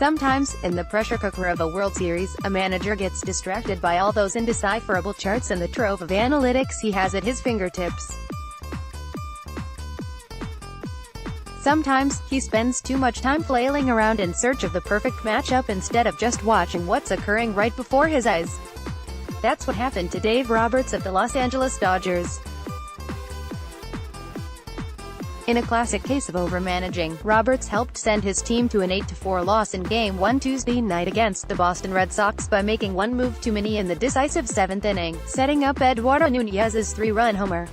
Sometimes, in the pressure cooker of a World Series, a manager gets distracted by all those indecipherable charts and the trove of analytics he has at his fingertips. Sometimes, he spends too much time flailing around in search of the perfect matchup instead of just watching what's occurring right before his eyes. That's what happened to Dave Roberts of the Los Angeles Dodgers. In a classic case of overmanaging, Roberts helped send his team to an 8-4 loss in Game 1 Tuesday night against the Boston Red Sox by making one move too many in the decisive 7th inning, setting up Eduardo Nunez's 3-run homer.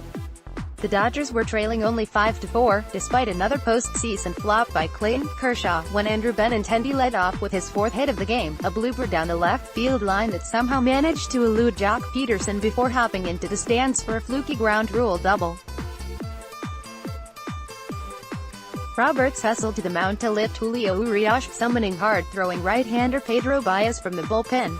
The Dodgers were trailing only 5-4, despite another postseason flop by Clayton Kershaw, when Andrew Benintendi led off with his 4th hit of the game, a blooper down the left field line that somehow managed to elude Jock Peterson before hopping into the stands for a fluky ground rule double. Roberts hustled to the mound to lift Julio Urias, summoning hard-throwing right-hander Pedro Baez from the bullpen.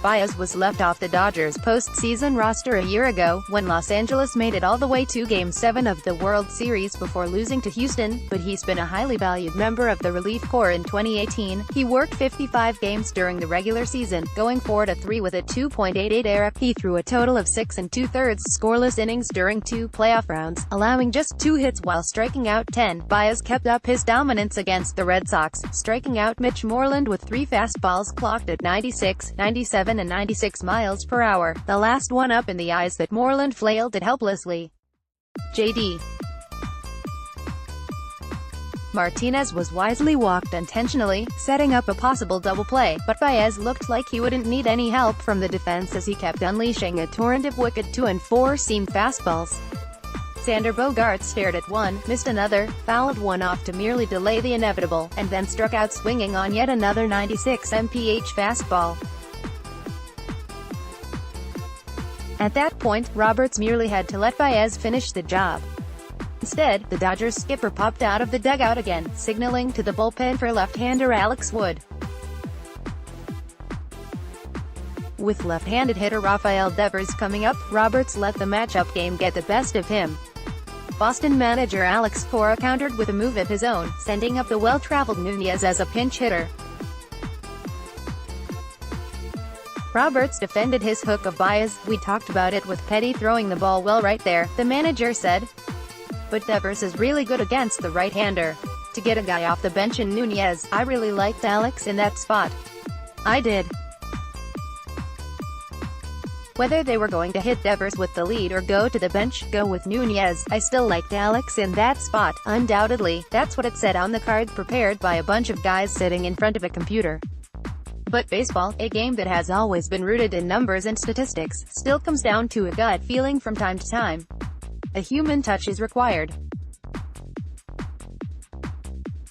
Baez was left off the Dodgers' postseason roster a year ago, when Los Angeles made it all the way to Game 7 of the World Series before losing to Houston, but he's been a highly valued member of the relief corps in 2018. He worked 55 games during the regular season, going 4-3 with a 2.88 ERA. He threw a total of 6 2/3 scoreless innings during 2 playoff rounds, allowing just 2 hits while striking out 10. Baez kept up his dominance against the Red Sox, striking out Mitch Moreland with 3 fastballs clocked at 96, 97 and 96 miles per hour, the last one up in the eyes that Moreland flailed at helplessly. J.D. Martinez was wisely walked intentionally, setting up a possible double play, but Baez looked like he wouldn't need any help from the defense as he kept unleashing a torrent of wicked 2- and 4-seam fastballs. Xander Bogaerts stared at one, missed another, fouled one off to merely delay the inevitable, and then struck out swinging on yet another 96 mph fastball. At that point, Roberts merely had to let Baez finish the job. Instead, the Dodgers skipper popped out of the dugout again, signaling to the bullpen for left-hander Alex Wood. With left-handed hitter Rafael Devers coming up, Roberts let the matchup game get the best of him. Boston manager Alex Cora countered with a move of his own, sending up the well-traveled Nunez as a pinch hitter. Roberts defended his hook of Baez. "We talked about it with Petty throwing the ball well right there," the manager said. "But Devers is really good against the right-hander. To get a guy off the bench in Nunez, I really liked Alex in that spot. I did." Whether they were going to hit Devers with the lead or go to the bench, go with Nunez, I still liked Alex in that spot. Undoubtedly, that's what it said on the card prepared by a bunch of guys sitting in front of a computer. But baseball, a game that has always been rooted in numbers and statistics, still comes down to a gut feeling from time to time. A human touch is required.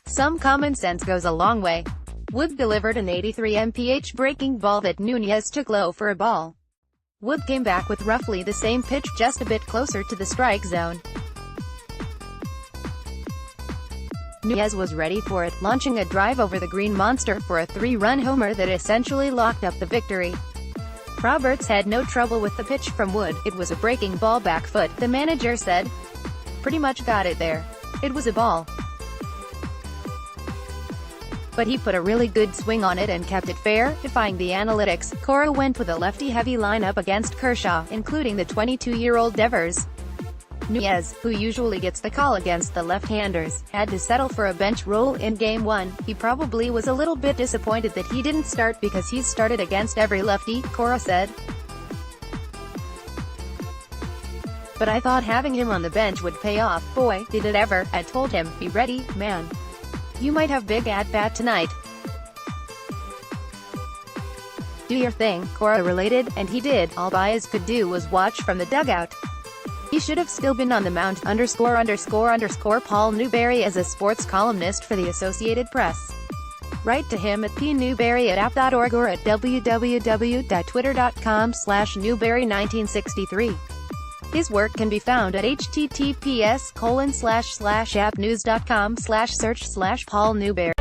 Some common sense goes a long way. Wood delivered an 83 mph breaking ball that Nunez took low for a ball. Wood came back with roughly the same pitch, just a bit closer to the strike zone. Nunez was ready for it, launching a drive over the Green Monster for a 3-run homer that essentially locked up the victory. Roberts had no trouble with the pitch from Wood. "It was a breaking ball back foot," the manager said. "Pretty much got it there. It was a ball. But he put a really good swing on it and kept it fair, defying the analytics." Cora went with a lefty-heavy lineup against Kershaw, including the 22-year-old Devers. Nunez, who usually gets the call against the left-handers, had to settle for a bench role in Game 1. "He probably was a little bit disappointed that he didn't start because he's started against every lefty," Cora said. "But I thought having him on the bench would pay off. Boy, did it ever. I told him, be ready, man. You might have big at-bat tonight. Do your thing," Cora related, and he did. All Baez could do was watch from the dugout. "He should have still been on the mound." Paul Newberry is a sports columnist for the Associated Press. Write to him at pnewberry@app.org or at www.twitter.com/Newberry1963. His work can be found at https://appnews.com/search/Paul Newberry.